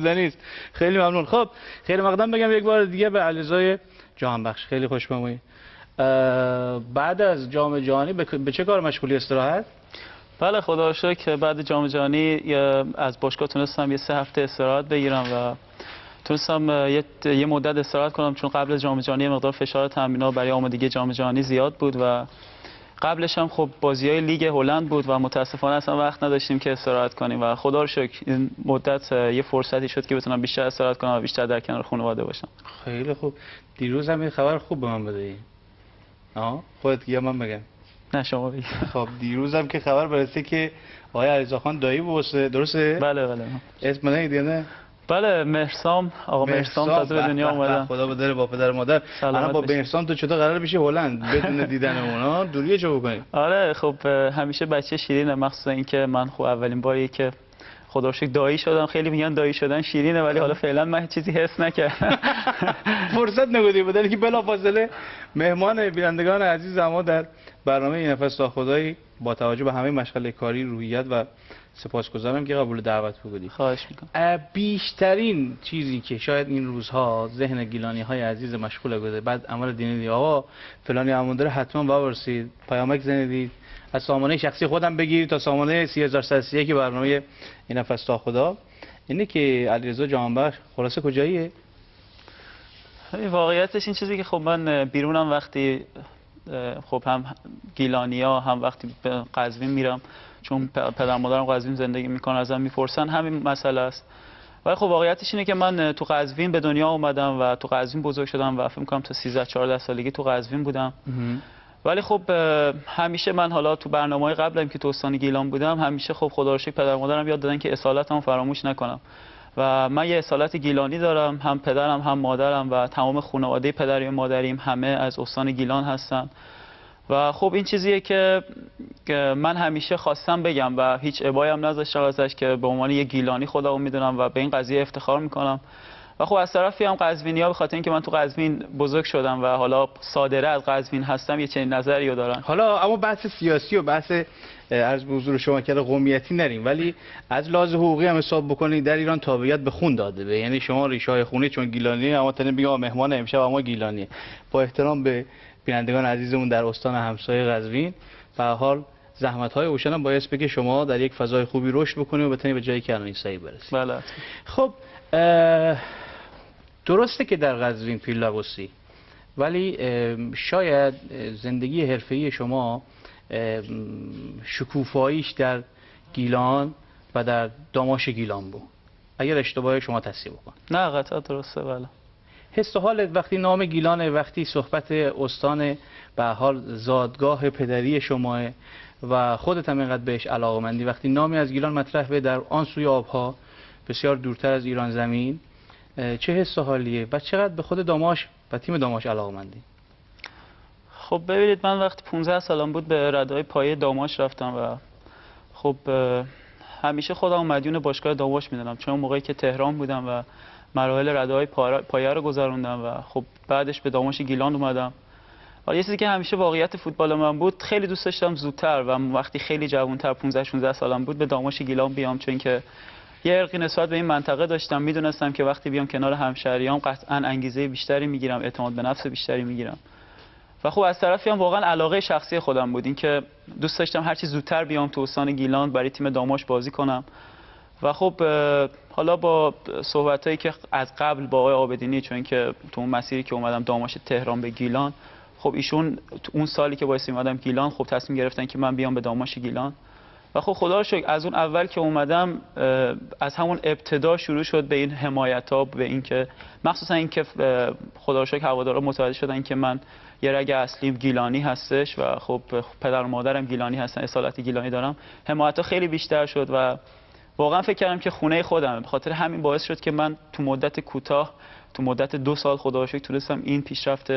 نیست. خیلی ممنون. خب خیلی مقدم بگم یک بار دیگه به علیرضا جهانبخش خیلی خوشبختی. بعد از جام جهانی به چه کار مشغولی؟ استراحت؟ بله خدا رو شکر که بعد جام جهانی از باشگاه تونستم یه 3 هفته استراحت بگیرم و تونستم یه مدت استراحت کنم، چون قبل جام جهانی مقدار فشار تمرین‌ها برای آمادگی جام جهانی زیاد بود و قبلش هم خب بازی‌های لیگ هلند بود و متاسفانه اصلا وقت نداشتیم که استراحت کنیم و خدا رو شکر این مدت یه فرصتی شد که بتونم بیشتر استراحت کنم و بیشتر در کنار خانواده باشم. خیلی خوب. دیروز هم یه خبر خوب به من بدهی. خودت یا من بگم؟ نه شما بگید. خب دیروز هم که خبر برسه که آقای علیرضا خان دایی بوسه، درسته؟ بله بله. اسم نمیدی نه؟ بله مهرسام، آقا مهرسام تازه به دنیا اومدن. خدا به در با پدر مادر. الان با مهرسام تو چطور قرار بشی هلند بدون دیدن اونا؟ دوریه چه بکنیم؟ آره خب همیشه بچه شیرینه، مخصوصا اینکه من خب اولین باری که خدا رو شکر دایی شدم. خیلی میگن دایی شدن شیرینه ولی حالا فعلا من چیزی حس نکردم. فرصت نگودی بدن که بلافاصله مهمان بینندگان عزیز ما در برنامه این نفس تا خدایی با توجه به همه مشغله کاری، روحیت و سپاسگزارم که قبول دعوت بودی. خواهش میکنم. بیشترین چیزی که شاید این روزها ذهن گیلانی های عزیز مشغول گذاره بعد عمل دینی دی آقا فلانی عمل داره حتما بابرسید پیامک زندید از سامانه شخصی خودم بگیرید تا سامانه 30131 که برنامه این نفس تا خدا اینه که علیرضا جهانبخش خلاصه کجاییه؟ واقعیتش این چیزی که خب من بیرونم وقتی خب هم گیلانیا هم وقتی به قزوین میرم، چون پدر مادرم قزوین زندگی میکنن ازم میپرسن همین مسئله است. ولی خب واقعیتش اینه که من تو قزوین به دنیا اومدم و تو قزوین بزرگ شدم و فکر میکنم تا 13 14 سالگی تو قزوین بودم. ولی خب همیشه من حالا تو برنامه‌های قبلم که تو استان گیلان بودم همیشه خب خدا رو شکر پدر مادرم یاد دادن که اصالتمو فراموش نکنم و من یه اصالت گیلانی دارم، هم پدرم هم مادرم و تمام خانواده پدری و مادریم همه از استان گیلان هستن و خب این چیزیه که من همیشه خواستم بگم و هیچ ابایی هم نذاشتم ازش که به عنوان یه گیلانی خودمو میدونم و به این قضیه افتخار میکنم. و خب از طرفی هم قزوینی‌ها به خاطر اینکه من تو قزوین بزرگ شدم و حالا صادره از قزوین هستم یه چنین نظری رو دارن. حالا اما بحث سیاسی و بحث عرض به حضور شما که قومیتی نریم، ولی از لحاظ حقوقی هم حساب بکنید در ایران تابعیت به خون داده به، یعنی شما ریشه‌های خونی چون گیلانی اما تنه بگم مهمان امشب اما گیلانی. با احترام به بینندگان عزیزمون در استان همسایه قزوین، به هر حال زحمت‌های اوشن هم باعث بشه شما در یک فضای خوبی رشد بکنید و بتونید به جایی که الان ایستادید برسید. بله. خب درسته که در قزوین پیلابوسی، ولی شاید زندگی حرفه‌ای شما شکوفاییش در گیلان و در داماش گیلان بود. اگر اشتباهی شما تصحیح بکن. نه قطعا درسته. بله. حس و حالت وقتی نام گیلانه، وقتی صحبت استان به حال زادگاه پدری شماه و خودت هم اینقدر بهش علاقه‌مندی، وقتی نامی از گیلان مطرح به در آن سوی آبها بسیار دورتر از ایران زمین، چه حس و حالیه و چقدر به خود داماش و تیم داماش علاقه‌مندی؟ خب ببینید من وقتی 15 سالم بود به ردای پایه داماش رفتم و خب همیشه خودم مدیون باشگاه داماش میدونم، چون موقعی که تهران بودم و مراحل ردای پایه رو گذروندم و خب بعدش به داماش گیلان اومدم. و یه چیزی که همیشه واقعیت فوتبال من بود، خیلی دوست داشتم زودتر و وقتی خیلی جوان‌تر 15 16 سالم بود به داماش گیلان بیام، چون که یه ارقی نسبت به این منطقه داشتم، میدونستم که وقتی بیام کنار همشهریام قطعاً انگیزه بیشتری میگیرم، اعتماد به نفس بیشتری میگیرم. و خب از طرفی هم واقعا علاقه شخصی خودم بود، اینکه دوست داشتم هر چی زودتر بیام تو استان گیلان برای تیم داماش بازی کنم. و خب حالا با صحبتایی که از قبل با آقای عابدینی، چون که تو اون مسیری که اومدم داماش تهران به گیلان، خب ایشون تو اون سالی که واسه اومدم گیلان خب تصمیم گرفتن که من بیام به داماش گیلان. و خب خدا رو شکر از اون اول که اومدم، از همون ابتدا شروع شد به این حمایت‌ها، به این که مخصوصا این که خدا رو شکر هوادارا متوجه شدن که من یه رگ اصلیم گیلانی هستش و خب پدر و مادرم گیلانی هستن، اصالت گیلانی دارم، حمایت‌ها خیلی بیشتر شد و واقعا فکر کردم که خونه خودمه. به خاطر همین باعث شد که من تو مدت کوتاه، تو مدت 2 سال خدا رو شکر تونستم این پیشرفت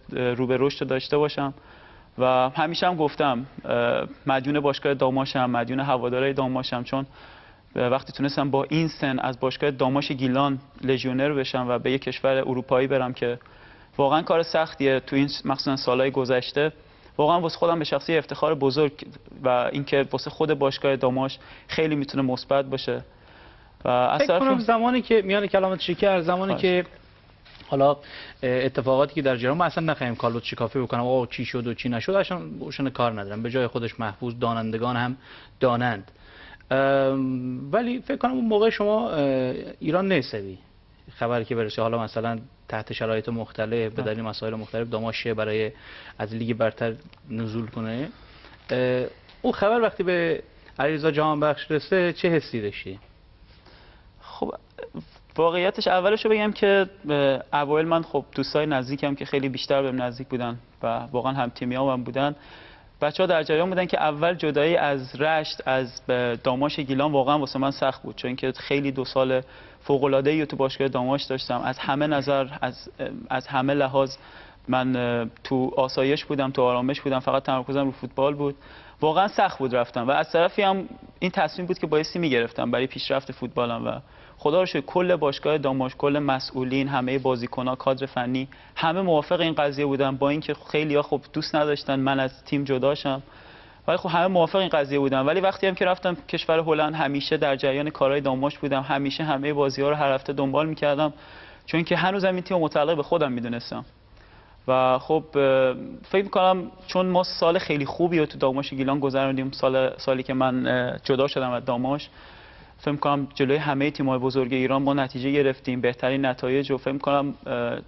رو به رشد داشته باشم. و همیشه هم گفتم مدیون باشگاه داماشم، مدیون هوادارهای داماشم، چون وقتی تونستم با این سن از باشگاه داماش گیلان لژیونر بشم و به یک کشور اروپایی برم که واقعا کار سختیه تو این مخصوصا سالهای گذشته، واقعا واسه خودم به شخصی افتخار بزرگ و اینکه واسه خود باشگاه داماش خیلی میتونه مثبت باشه. و از فکر کنم طرف زمانی که میان کلامت شکر، زمانی خواهش. که حالا اتفاقاتی که در جریان، ما اصلا نخواهیم کالبد شکافی بکنم آقا چی شد و چی نشد، اصلا کار ندارم، به جای خودش محفوظ، دانندگان هم دانند. ولی فکر کنم اون موقع شما ایران نسوی خبری که برسه، حالا مثلا تحت شرایط مختلف به دلیل مسائل مختلف داماش برای از لیگ برتر نزول کنه، اون خبر وقتی به علیرضا جهانبخش رسه چه حسی داشتی؟ خب واقعیتش اولش رو بگم که اوایل من خب دوستای نزدیکم که خیلی بیشتر بهم نزدیک بودن و واقعا هم تیمیام بودن، بچه‌ها در جریان بودن که اول جدایی از رشت از داماش گیلان واقعا واسه من سخت بود، چون که خیلی 2 سال فوق‌العاده‌ای تو باشگاه داماش داشتم، از همه نظر از همه لحاظ من تو آسایش بودم، تو آرامش بودم، فقط تمرکزم رو فوتبال بود. واقعا سخت بود رفتم و از طرفی هم این تصمیم بود که بایستی میگرفتم برای پیشرفت فوتبالم و خدا رو شکر کل باشگاه داماش، کل مسئولین، همه بازیکن‌ها، کادر فنی، همه موافق این قضیه بودن، با اینکه خیلی‌ها خب دوست نداشتن من از تیم جداشم، ولی خب همه موافق این قضیه بودن. ولی وقتی هم که رفتم کشور هلند همیشه در جریان کارهای داماش بودم، همیشه همه بازی‌ها رو هر هفته دنبال می‌کردم، چون که هنوزم این تیم متعلق به خودم می‌دونستم. و خب فکر می‌کنم چون ما سال خیلی خوبی رو تو داماش گیلان گذروندیم، سالی که من جدا شدم از داماش، فکر می‌کنم جلوی همه تیم‌های بزرگ ایران ما نتیجه گرفتیم، بهترین نتایج، و فکر می‌کنم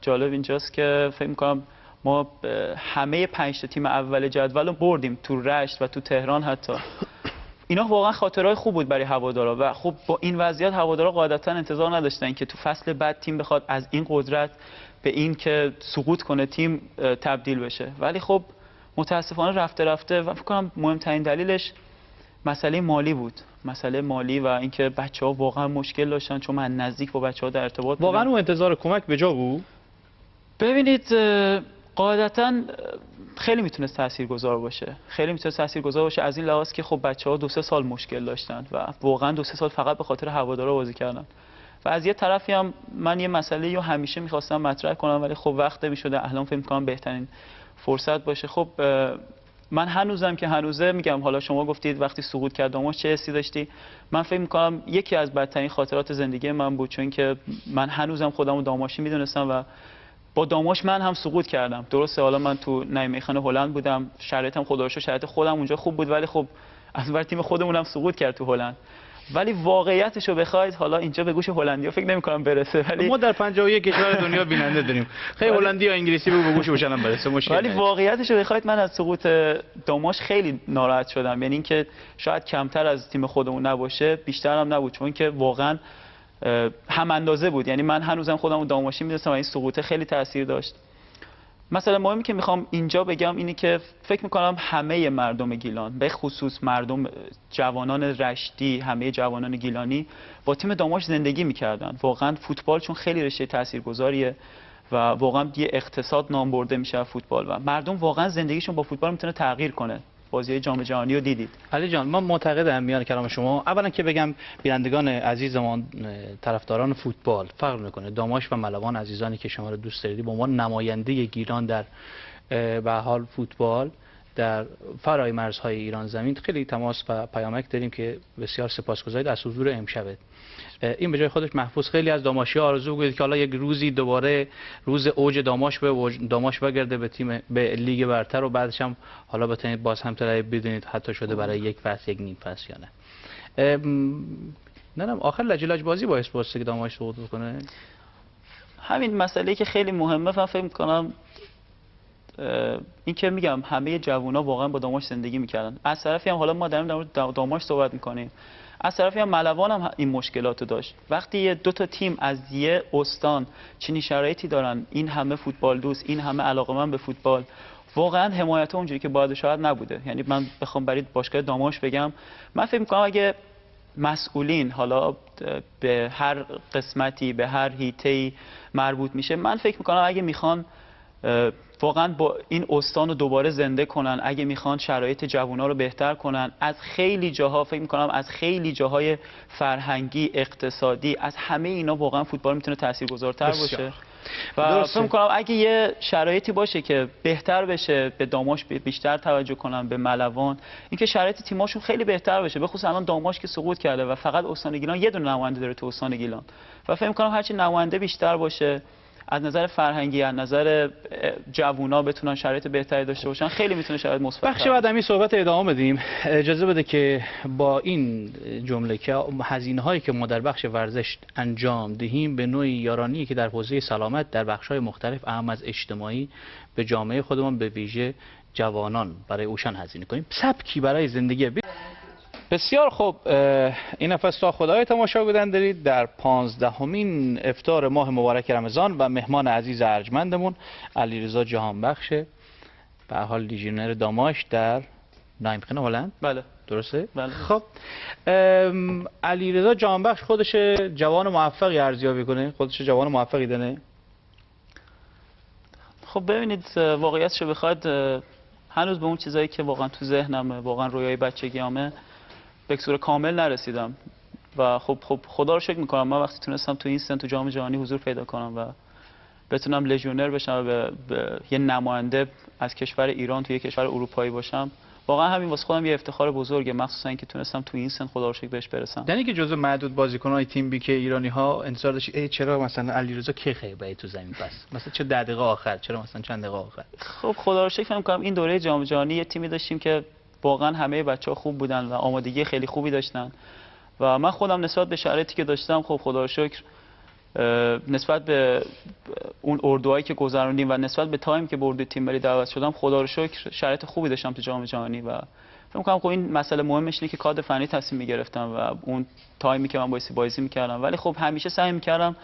جالب اینجاست که فکر می‌کنم ما همه 5 تا تیم اول جدول رو بردیم تو رشت و تو تهران حتی. اینا واقعا خاطرهای خوب بود برای هوادارا و خب با این وضعیت هوادارا قاعدتا انتظار نداشتن که تو فصل بعد تیم بخواد از این قدرت به این که سقوط کنه تیم تبدیل بشه. ولی خب متاسفانه رفته رفته و فکر کنم مهمترین دلیلش مسئله مالی بود، مسئله مالی و اینکه بچه‌ها واقعا مشکل داشتن، چون من نزدیک با بچه‌ها در ارتباط بودم. واقعا اون انتظار کمک به جا بود؟ ببینید قاعدتا خیلی میتونست تاثیرگذار باشه، خیلی میتونست تاثیرگذار باشه از این لحاظ که خب بچه‌ها 2-3 سال مشکل داشتن و واقعا 2-3 سال فقط به خاطر هوادارا بازی کردن. و از یه طرفی هم من یه مسئله رو همیشه می‌خواستم مطرح کنم، ولی خب وقت نمی‌شده، الان فکر می‌کنم بهترین فرصت باشه. خب من هنوزم که هنوزه میگم، حالا شما گفتید وقتی سقوط کرد داماش چه حسی داشتی، من فکر می‌کنم یکی از بدترین خاطرات زندگی من بود، چون که من هنوزم خودم رو داماشی می‌دونستم و با داماش من هم سقوط کردم. درسته حالا من تو نیمه‌خان هلند بودم، شرایطم خدا رو شکر شرایط خودم اونجا خوب بود، ولی خب از اون تیم خودمون هم سقوط کرد تو هلند. ولی واقعیتش رو بخواید حالا اینجا به گوش هلندی‌ها فکر نمی‌کنم برسه، ولی ما در 51 کشور دنیا بیننده داریم، خیلی هلندی یا انگلیسی بگو به گوش اوشن برسه مشکل. ولی واقعیتش رو بخواید من از سقوط داماش خیلی ناراحت شدم، یعنی اینکه شاید کمتر از تیم خودمون نباشه، بیشتر هم نبود، چون که واقعا هم اندازه بود. یعنی من هنوزم خودم رو داماشی می‌دونستم و این سقوط خیلی تاثیر داشت. مثلا مهمی که میخوام اینجا بگم اینه که فکر میکنم همه مردم گیلان، به خصوص مردم جوانان رشتی، همه جوانان گیلانی با تیم داماش زندگی میکردن. واقعا فوتبال چون خیلی رشته تاثیرگذاریه و واقعا یه اقتصاد نام برده میشه فوتبال و مردم واقعا زندگیشون با فوتبال میتونه تغییر کنه. بازی جام جهانی رو دیدید. علی جان، من معتقدم میان کلام شما، اولا که بگم بینندگان عزیزمان، طرفداران فوتبال فرق میکنه، داماش و ملوان عزیزانی که شما رو دوست دارید، به عنوان نماینده گیلان در به حال فوتبال در فرای مرزهای ایران زمین خیلی تماس و پیامک داریم که بسیار سپاسگزارید از حضور امشبت. این به جای خودش محفوظ. خیلی از داماشی‌ها آرزو کنید که حالا یک روزی دوباره روز اوج داماش بگرده به تیم، به لیگ برتر و بعدش هم حالا بتونید باز هم تلعب بدونید حتی شده برای یک فصل، یک نیم فصل یا نه. آخر لجلج بازی باعث باشه که داماش سقوط کنه. همین مسئله که خیلی مهمه، من فکر می‌کنم این که میگم همه جوونا واقعا با داماش زندگی میکردن. از طرفی هم حالا ما داریم در مورد داماش صحبت میکنیم، از طرفی هم ملوان هم این مشکلاتو داشت. وقتی 2 تا تیم از یه استان چنین شرایطی دارن، این همه فوتبال دوست، این همه علاقه‌مند به فوتبال، واقعا حمایت اونجوری که باید شاید نبوده. یعنی من بخوام برای باشگاه داماش بگم، من فکر میکنم اگه مسئولین حالا به هر قسمتی، به هر حیطه‌ای مربوط میشه، من فکر میکنم اگه میخوان واقعا با این استان رو دوباره زنده کنن، اگه میخوان شرایط جوونا رو بهتر کنن، از خیلی جاها فکر میکنم، از خیلی جاهای فرهنگی، اقتصادی، از همه اینا واقعا فوتبال میتونه تاثیرگذارتر باشه. و فکر می‌کنم اگه یه شرایطی باشه که بهتر بشه، به داماش بیشتر توجه کنن، به ملوان، اینکه شرایط تیماشون خیلی بهتر بشه، به خصوص الان داماش که سقوط کرده و فقط استان گیلان یه دونه نماینده داره تو استان گیلان و فکر می‌کنم هرچی نماینده بیشتر باشه، از نظر فرهنگی، از نظر جوونا بتونن شرایط بهتری داشته باشن، خیلی میتونه شرایط مثبت بخش بعد همین صحبت ادامه بدیم. اجازه بده که با این جمله که هزینه‌هایی که ما در بخش ورزش انجام دهیم به نوعی یارانی که در حوزه سلامت در بخش‌های مختلف اهم از اجتماعی به جامعه خودمان به ویژه جوانان برای اوشان هزینه کنیم. سبکی برای زندگی بسیار خوب. این نفس تا خدای تماشا بودن دارید در 15مین افطار ماه مبارک رمضان و مهمان عزیز ارجمندمون علیرضا جهانبخش، به حال لیژیونر داماش در نایمخن هلند. بله درسته؟ بله. خب علیرضا جهانبخش خودش جوان موفقی ارزیابی کنه، خودش جوان موفقی دونه. خب ببینید واقعیتشو بخواد هنوز به اون چیزایی که واقعا تو ذهنمه، واقعا رویای بچگیامه به صورت کامل نرسیدم و خب خدا رو شکر میکنم من وقتی تونستم تو این سن تو جام جهانی حضور پیدا کنم و بتونم لژیونر بشم و به یه نماینده از کشور ایران توی یه کشور اروپایی باشم، واقعا همین واسه خودم یه افتخار بزرگه، مخصوصا اینکه تونستم تو این سن خدا رو شکر بهش برسم. یعنی که جزو معدود بازیکن‌های تیم بی که ایرانی ها انتظار داشت چرا مثلا علیرضا کی خیلی تو زمین پس مثلا چه دقیقه آخر، چرا مثلا چند دقیقه آخر. خب خدا رو شکر فکر می‌کنم این دوره جام جهانی یه تیمی داشتیم که واقعا همه بچه‌ها خوب بودن و آمادگی خیلی خوبی داشتن و من خودم نسبت به شرایطی که داشتم خب خدا رو شکر نسبت به اون اردوهایی که گذروندیم و نسبت به تایم که برد تیم ملی دعوت شدم خدا رو شکر شرایط خوبی داشتم تو جام جهانی و فکر می‌کنم خب این مسئله مهمش اینه که کادر فنی تصمیم می‌گرفتم و اون تایمی که من بایستی می‌کردم، ولی خب همیشه سعی می‌کردم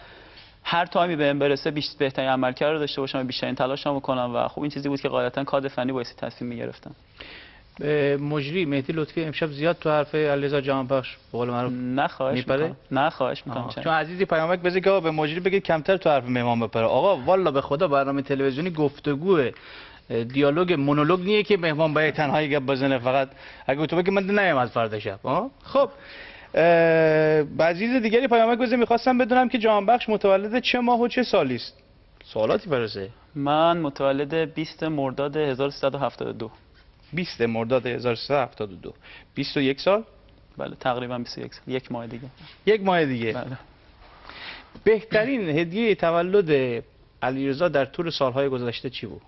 هر تایمی بهم برسه بهترین عملکرد رو داشته باشم و بیشترین تلاشمو بکنم و خب این چیزی بود که غالبا کادر فنی بایستی تصمیم می‌گرفتم. مجری مهدی لطفی امشب زیاد تو حرف علیرضا جهانبخش به قول معروف نه خواهش می‌کنم. نه خواهش می‌کنم. چون عزیزی پیامک بزنید که به مجری بگید کمتر تو حرف مهمان بپره. آقا والا به خدا برنامه تلویزیونی گفتگو دیالوگ مونولوگ نیه که مهمان باید تنهایی گپ بزنه، فقط اگه تو بگی من نیم از فردا شب. خب عزیز دیگری پیامک بزنید می‌خواستم بدونم که جهانبخش متولد چه ماه و چه سالی است؟ سوالاتی برسه. من متولد 20 مرداد 1372. 20 مرداد 1372. 21 سال؟ بله تقریبا 21 سال. یک ماه دیگه. یک ماه دیگه. بله. بهترین هدیه تولد علیرضا در طول سالهای گذشته چی بود؟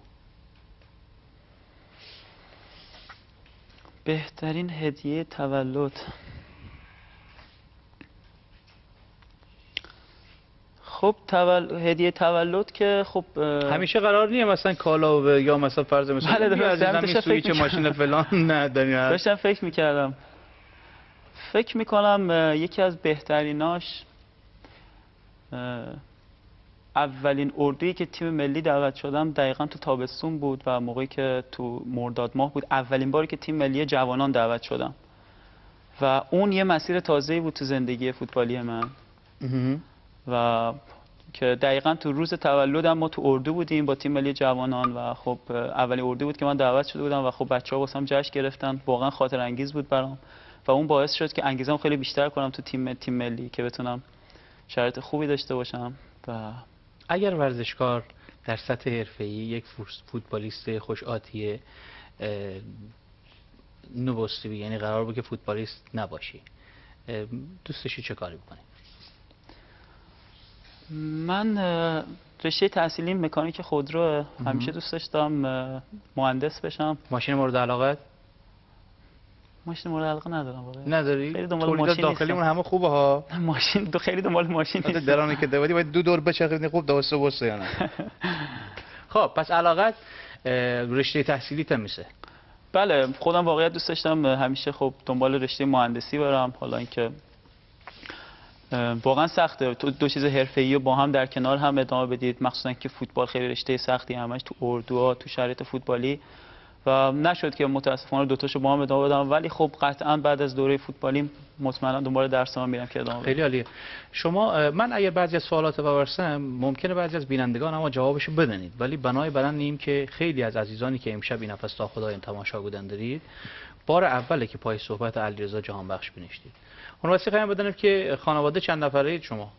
بهترین هدیه تولد خب هدیه تولد که خب همیشه قرار نیه مثلا کالا یا مثلا فرض مثلا بله درسته سویچ ماشین فلان نه داشتم فکر می‌کردم. فکر می‌کنم یکی از بهتریناش اولین اردویی که تیم ملی دعوت شدم دقیقاً تو تابستون بود و موقعی که تو مرداد ماه بود اولین باری که تیم ملی جوانان دعوت شدم و اون یه مسیر تازه‌ای بود تو زندگی فوتبالی من و که دقیقاً تو روز تولدم ما تو اردو بودیم با تیم ملی جوانان و خب اولین اردو بود که من دعوت شده بودم و خب بچه‌ها واسم جشن گرفتن، واقعا خاطر انگیز بود برام و اون باعث شد که انگیزم خیلی بیشتر کنم تو تیم ملی که بتونم شرایط خوبی داشته باشم. و اگر ورزشکار در سطح حرفه‌ای یک فوتبالیست خوش آتیه نوبستوی یعنی قرار بود که فوتبالیست نباشی، دوست داشتی چه کاری بکنی؟ من رشته تحصیلی مکانیک خودرو همیشه دوست داشتم مهندس بشم. ماشین مورد علاقت؟ ماشین مورد علاقه ندارم واقعا. نداری؟ خیلی دنبال ماشین داخلیمون همه خوبه ها. ماشین خیلی دنبال ماشین نیست. درانی که دوادی باید دو دور بچرخید خوب دوسته واسه یا نه. خب پس علاقت رشته تحصیلی میشه؟ بله خودم واقعیت دوست داشتم همیشه خب دنبال رشته مهندسی برم، حالا اینکه واقعا سخته تو دو چیز حرفه‌ای رو با هم در کنار هم ادامه بدید، مخصوصا که فوتبال خیلی رشته سختی همش تو اردوها تو شرایط فوتبالی و نشد که متاسفانه دو تاشو با هم ادامه بدم، ولی خب قطعا بعد از دوره فوتبالی مطمئنا دنبال درسام میرم که ادامه بدم. خیلی عالیه. شما من اگر بعضی از سوالات رو بپرسم ممکنه بعضی از بینندگان اما جوابشو بدونید، ولی بنای بر آن که خیلی از عزیزانی که امشب این نفس تا خدای تماشا بودن دارید بار اوله که پای صحبت علیرضا جهانبخش بنشتید. اون واسه خیلی بدونم که خانواده چند نفره اید شما؟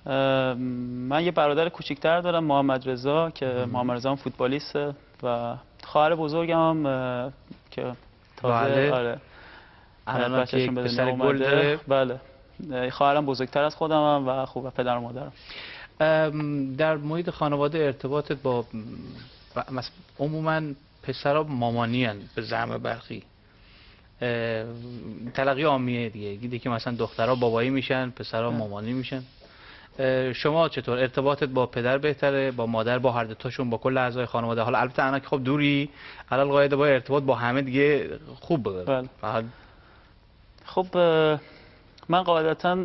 من یه برادر کوچیک‌تر دارم، محمد رضا، که محمد رضا هم فوتبالیسته و خواهر بزرگم هم که تازه بله. آره الان بچه‌شون که به پسر دنیا گل اومده. داره. بله. خواهرم بزرگتر از خودم و خب پدر و مادرم. در محیط خانواده ارتباطت با مثلا عموما پسرا مامانی هن به زعم برخی، تلقی عامیه دیگه، دیگه که مثلا دخترها بابایی میشن، پسرها مامانی میشن. شما چطور ارتباطت با پدر بهتره، با مادر، با هر دو تاشون، با کل اعضای خانواده؟ حالا البته الان که خب دوری، علل قاعده با ارتباط با همه دیگه خوبه. بله. فقط خب من قاعدتا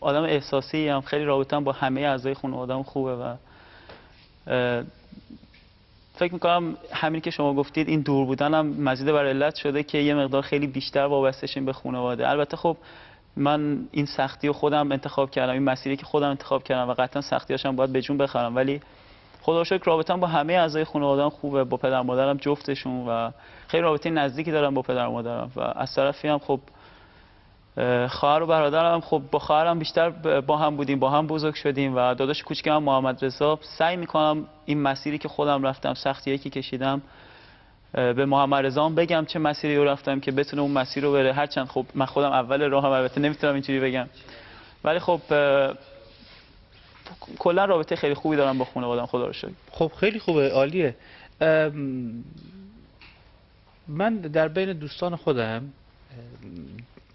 آدم احساسی ام، خیلی رابطه‌ام با همه اعضای خانواده‌ام خوبه و فکر میکنم همین که شما گفتید این دور بودنم مزید بر علت شده که یه مقدار خیلی بیشتر وابسته شیم به خانواده. البته خب من این سختی رو خودم انتخاب کردم، این مسیری که خودم انتخاب کردم و قطعا سختیاشم باید به جون بخرم، ولی خدا رو شکر رابطه‌ام با همه اعضای خانواده‌ام خوبه، با پدر و مادرم جفتشون و خیلی رابطه نزدیکی دارم با پدر و مادرم و از طرفی هم خب خواهر و برادرم، خب با خواهرم بیشتر با هم بودیم، با هم بزرگ شدیم و داداش کوچیکم محمد رضا سعی میکنم این مسیری که خودم رفتم، سختیایی که کشیدم، به محمد رضا بگم چه مسیری رو رفتم که بتونه اون مسیر رو بره. هرچند خب من خودم اول راهم البته نمیتونم اینجوری بگم، ولی خب کلا رابطه خیلی خوبی دارم با خانواده‌ام خدا رو شکر. خب خیلی خوبه، عالیه. من در بین دوستان خودم،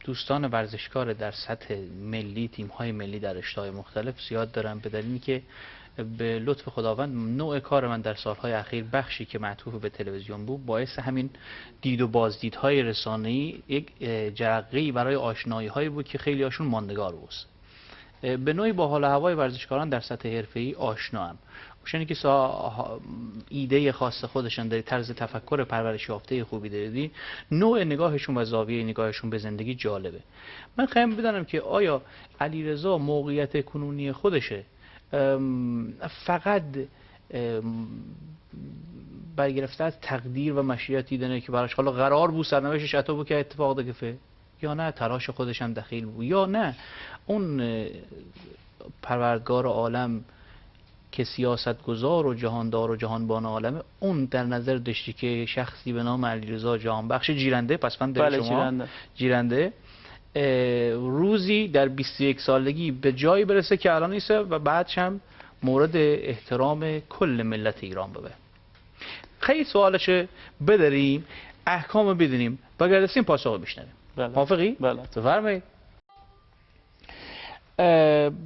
دوستان ورزشکار در سطح ملی، تیم‌های ملی در رشته‌های مختلف زیاد دارم، به دلیلی که به لطف خداوند نوع کار من در سالهای اخیر بخشی که معطوف به تلویزیون بود، باعث همین دید و بازدیدهای رسانه‌ای یک جرقه‌ای برای آشنایی‌هایی بود که خیلی هاشون ماندگار بود. به نوعی با حال و هوای ورزشکاران در سطح حرفه‌ای آشنام. اوشانی که ایده خاص خودشان داری، طرز تفکر پرورش یافته خوبی داری، نوع نگاهشون و زاویه نگاهشون به زندگی جالبه. من خواهم بدانم که آیا علیرضا موقعیت کنونی خودشه فقط برگرفته از تقدیر و مشیت دیدنه که براش حالا قرار بود سرنوشتش عطا بود که اتفاق دگفه، یا نه تلاش خودش هم دخیل بود، یا نه اون پروردگار عالم که سیاستگزار و جهاندار و جهانبان عالمه، اون در نظر داشتی که شخصی به نام علیرضا جهانبخش جیرنده، پس من در شما جیرنده روزی در 21 سالگی به جایی برسه که الان نیست و بعدش هم مورد احترام کل ملت ایران ببه. خیلی سوالشه بداریم، احکام بدونیم، بگردستیم پاسخ بشنویم. موافقی؟ بله. بفرمایید.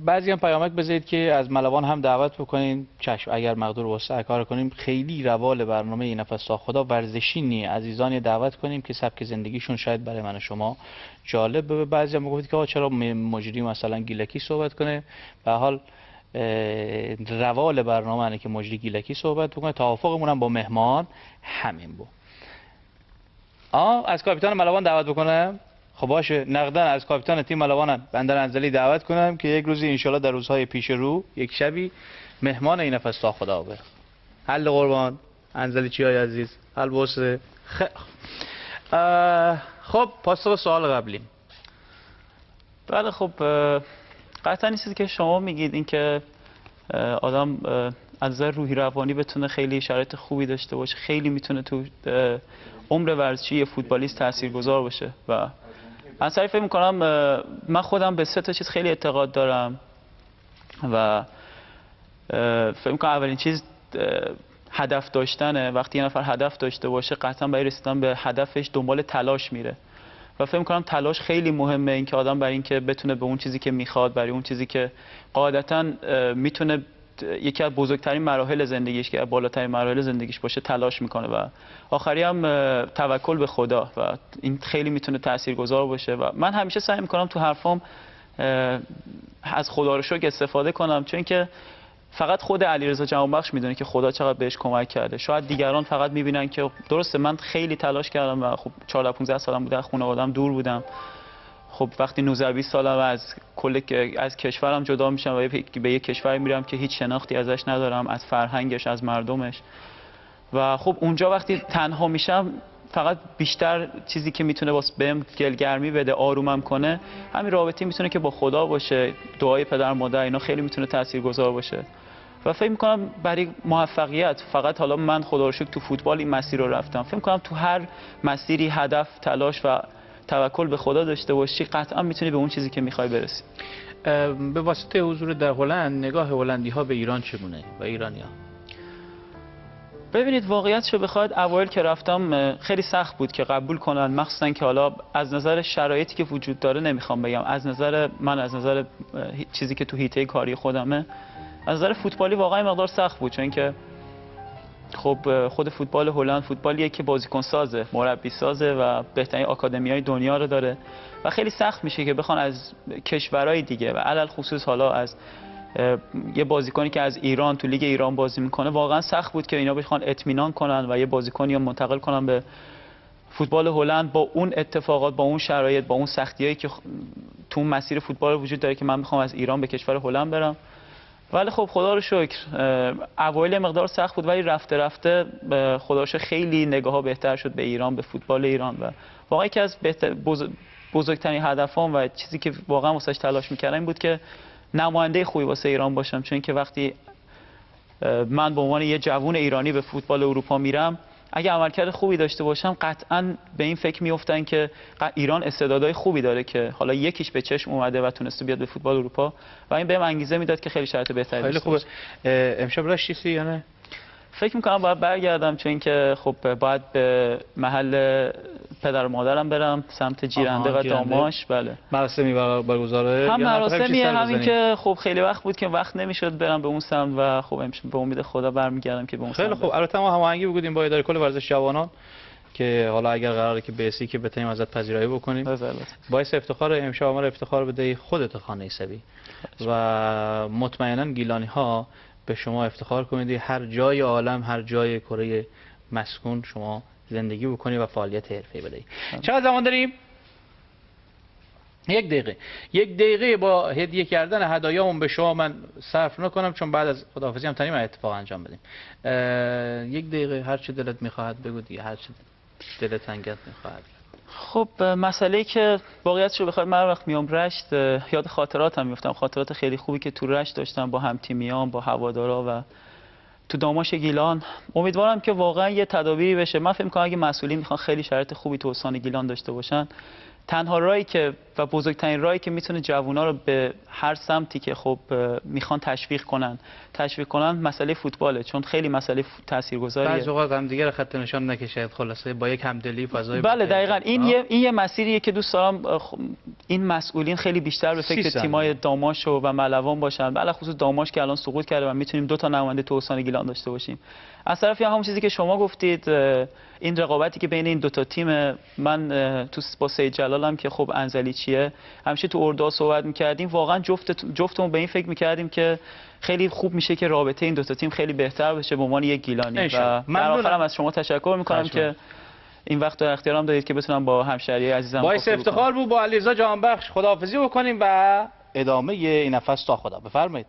بعضی هم پیامک بذارید که از ملوان هم دعوت بکنین، چشم اگر مقدور واسه کار کنیم. خیلی روال برنامه این نفس تا خدا ورزشی نیه، عزیزانی دعوت کنیم که سبک زندگیشون شاید برای من و شما جالب به. بعضی هم گفتید که چرا مجری مثلا گیلکی صحبت کنه، به حال روال برنامه اینه که مجری گیلکی صحبت بکنه. توافقمون هم با مهمان همین بود. از کاپیتان ملوان دعوت بکنم. خب باشه، نقدن از کاپیتان تیم ملوان بندر انزلی دعوت کنم که یک روزی انشالله در روزهای پیش رو یک شبی مهمان این نفس تا خدا بره. حل قربان انزلی چی های عزیز، حل بسره. خب پاسخ سوال قبلی. بله خب قطعا این چیزی که شما میگید، این که آدم از نظر روحی روانی بتونه خیلی شرایط خوبی داشته باشه، خیلی میتونه تو عمر ورزشی فوتبالیست تاثیرگذار باشه. و از طرف فکر میکنم من خودم به 3 تا چیز خیلی اعتقاد دارم و فکر میکنم اولین چیز هدف داشتنه. وقتی یه نفر هدف داشته باشه قطعا برای رسیدن به هدفش دنبال تلاش میره و فکر میکنم تلاش خیلی مهمه، این که آدم برای اینکه بتونه به اون چیزی که میخواد، برای اون چیزی که قاعدتا میتونه یکی از بزرگترین مراحل زندگیش که بالاترین مراحل زندگیش باشه تلاش میکنه و آخری هم توکل به خدا و این خیلی میتونه تاثیرگذار باشه. و من همیشه سعی میکنم تو حرفام از خدا رو شکر استفاده کنم، چون که فقط خود علیرضا جهانبخش میدونه که خدا چقدر بهش کمک کرده. شاید دیگران فقط میبینن که درسته من خیلی تلاش کردم و خب 14-15 سالم بوده از خانواده‌ام دور بودم. خب وقتی 19-20 سالم از کشورم جدا میشم و به یک کشوری میرم که هیچ شناختی ازش ندارم، از فرهنگش، از مردمش، و خب اونجا وقتی تنها میشم فقط بیشتر چیزی که میتونه واسه بهم گلگرمی بده، آرومم کنه، همین رابطه میتونه که با خدا باشه، دعای پدر مادر، اینا خیلی میتونه تاثیرگذار باشه. و فکر میکنم برای موفقیت، فقط حالا من خدا رو شکر تو فوتبال این مسیر رو رفتم، فکر میکنم تو هر مسیری هدف، تلاش و توکل به خدا داشته باشی، قطعا میتونی به اون چیزی که میخوای برسی. به واسطه حضور در هلند، نگاه هلندی ها به ایران چگونه و ایرانی‌ها؟ ببینید واقعیتشو بخواد، اوایل که رفتم خیلی سخت بود که قبول کنن، مخصوصا که حالا از نظر شرایطی که وجود داره نمیخوام بگم، از نظر چیزی که تو حیطه کاری خودمه، از نظر فوتبالی واقعا مقدار سخت بود، چون که خب خود فوتبال هلند فوتبالیه که بازیکن سازه، مربی سازه و بهترین آکادمیای دنیا رو داره و خیلی سخت میشه که بخوان از کشورهای دیگه و علل خصوص حالا از یه بازیکنی که از ایران تو لیگ ایران بازی میکنه، واقعا سخت بود که اینا بخوان اطمینان کنن و یه بازیکنی رو منتقل کنن به فوتبال هلند با اون اتفاقات، با اون شرایط، با اون سختیایی که تو مسیر فوتبال وجود داره که من میخوام از ایران به کشور هلند برم. ولی خب خدا رو شکر اوایل مقدار سخت بود، ولی رفته رفته خدا رو شکر خیلی نگاه‌ها بهتر شد به ایران، به فوتبال ایران و واقعا یکی از بزرگترین هدفام و چیزی که واقعا واسش تلاش می‌کردم این بود که نماینده خوبی واسه ایران باشم، چون که وقتی من به عنوان یه جوون ایرانی به فوتبال اروپا میرم، اگه عملکرد خوبی داشته باشم قطعاً به این فکر میافتن که ایران استعدادهای خوبی داره که حالا یکیش به چشم اومده و تونسته بیاد به فوتبال اروپا و این بهم انگیزه میداد که خیلی شرایط بهتری خیلی داشته خوبه. باشم. امشب راشتی یا نه؟ فکر میکنم باید برگردم، چون که خب باید به محل پدر و مادرم برم سمت جیرنده و داماش. بله. مراسمی برگزاره؟ هم مراسمیه، همین که خب خیلی وقت بود که وقت نمیشد برم به اون سمت و خب امشب به امید خدا برمیگردم که به اون سمت. خیلی خوب. البته ما هماهنگی بودیم با اداره کل ورزش جوانان که حالا اگر قراره که برسی که بتونیم ازت پذیرایی بکنیم. باعث افتخار امشب ما رو افتخار بده خودت خانه سبی و مطمئنا گیلانی ها به شما افتخار کنید، هر جای عالم، هر جای کره مسکون شما زندگی بکنی و فعالیت حرفه‌ای بدهی. چقدر زمان داریم؟ یک دقیقه با هدیه کردن هدایامون به شما من صرف نکنم، چون بعد از خداحافظی هم تنیم اتفاق انجام بدیم. یک دقیقه هر چه دلت میخواهد بگو دیگه، هر چه دلت تنگت میخواهد. خب مسئله‌ای که واقعیتش رو بخوام، من وقت میام رشت یاد خاطراتم میفتم، خاطرات خیلی خوبی که تو رشت داشتم با هم تیمیام، با هوادارا و تو داماش گیلان. امیدوارم که واقعا یه تدابیری بشه. من فکر می‌کنم اگه مسئولین میخوان خیلی شرایط خوبی تو استان گیلان داشته باشن، تنها راهی که و بزرگترین راهی که میتونه جوونا رو به هر سمتی که خب میخوان تشویق کنن مسئله فوتباله، چون خیلی مسئله تاثیرگذاریه. بعضی اوقات هم دیگه خط نشان نکشید، خلاصه با یک همدلی فضای. بله دقیقاً این یه مسیریه که دوست دارم این مسئولین خیلی بیشتر به فکر تیمای داماش و ملوان باشن، بله خصوص داماش که الان سقوط کرده و میتونیم 2 تا نماینده تو استان گیلان داشته باشیم. از طرفی همون چیزی که شما گفتید، این رقابتی که بین این 2 تا تیم، من تو با سید جلالم که خب انزلی چیه همیشه تو اردوها صحبت می‌کردیم، واقعا جفتمون به این فکر می‌کردیم که خیلی خوب میشه که رابطه این 2 تا تیم خیلی بهتر بشه به عنوان یک گیلانی. و در آخرم از شما تشکر می‌کنم که این وقت در اختیارم دادید که بتونم با همشهری عزیزم باعث افتخار بود با علیرضا جهانبخش خداحافظی بکنیم و ادامه این نفس تا خدا. بفرمایید.